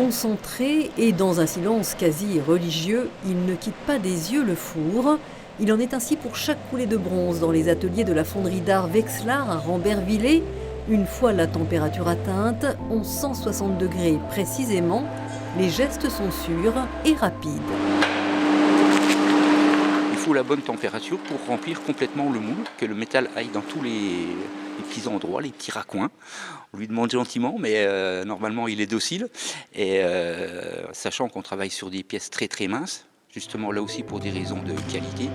concentré et dans un silence quasi religieux, il ne quitte pas des yeux le four. Il en est ainsi pour chaque coulée de bronze dans les ateliers de la fonderie d'art Vexlar à Rambervillers. Une fois la température atteinte, 1160 degrés précisément, les gestes sont sûrs et rapides. Il faut la bonne température pour remplir complètement le moule, que le métal aille dans tous les petits endroits, les petits raccoins. On lui demande gentiment, mais normalement il est docile. Et sachant qu'on travaille sur des pièces très très minces, justement là aussi pour des raisons de qualité.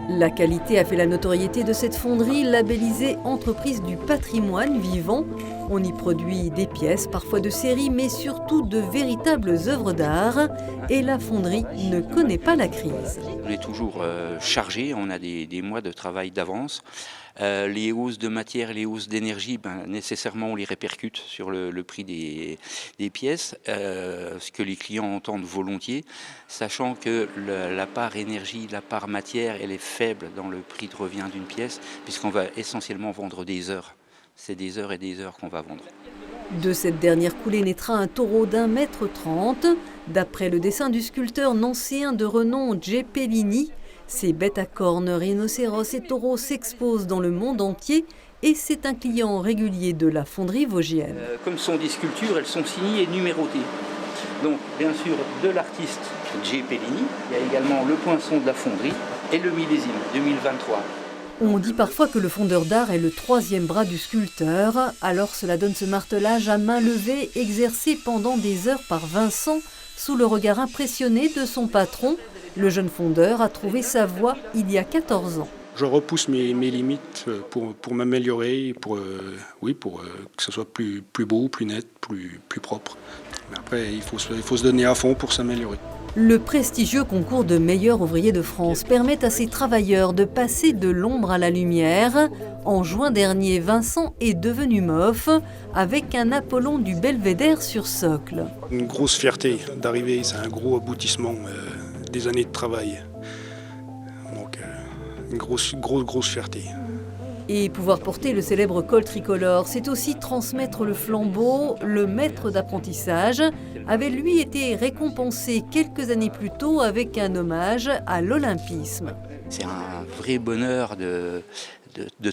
La qualité a fait la notoriété de cette fonderie labellisée entreprise du patrimoine vivant. On y produit des pièces, parfois de série, mais surtout de véritables œuvres d'art. Et la fonderie ne connaît pas la crise. On est toujours chargé, on a des mois de travail d'avance. Les hausses de matière, les hausses d'énergie, nécessairement on les répercute sur le prix des pièces, ce que les clients entendent volontiers, sachant que la part énergie, la part matière, elle est faible dans le prix de revient d'une pièce, puisqu'on va essentiellement vendre des heures. C'est des heures et des heures qu'on va vendre. De cette dernière coulée naîtra un taureau d'1,30 m. D'après le dessin du sculpteur nancéen de renom Cepellini, ces bêtes à cornes, rhinocéros et taureaux s'exposent dans le monde entier et c'est un client régulier de la fonderie vosgienne. Comme ce sont des sculptures, elles sont signées et numérotées. Donc bien sûr de l'artiste Cepellini, il y a également le poinçon de la fonderie et le millésime 2023. On dit parfois que le fondeur d'art est le troisième bras du sculpteur, alors cela donne ce martelage à main levée exercé pendant des heures par Vincent sous le regard impressionné de son patron. Le jeune fondeur a trouvé sa voie il y a 14 ans. Je repousse mes limites pour m'améliorer, pour que ce soit plus beau, plus net, plus propre. Mais après, il faut se donner à fond pour s'améliorer. Le prestigieux concours de meilleurs ouvriers de France permet à ces travailleurs de passer de l'ombre à la lumière. En juin dernier, Vincent est devenu MOF avec un Apollon du Belvédère sur socle. Une grosse fierté d'arriver, c'est un gros aboutissement des années de travail. Donc une grosse fierté. Et pouvoir porter le célèbre col tricolore, c'est aussi transmettre le flambeau. Le maître d'apprentissage avait lui été récompensé quelques années plus tôt avec un hommage à l'olympisme. C'est un vrai bonheur de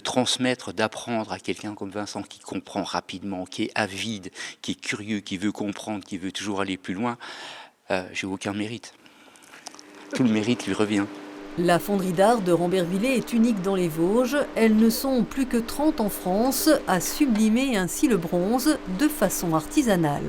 transmettre, d'apprendre à quelqu'un comme Vincent qui comprend rapidement, qui est avide, qui est curieux, qui veut comprendre, qui veut toujours aller plus loin. J'ai aucun mérite. Tout le mérite lui revient. La fonderie d'art de Rambervillers est unique dans les Vosges. Elles ne sont plus que 30 en France à sublimer ainsi le bronze de façon artisanale.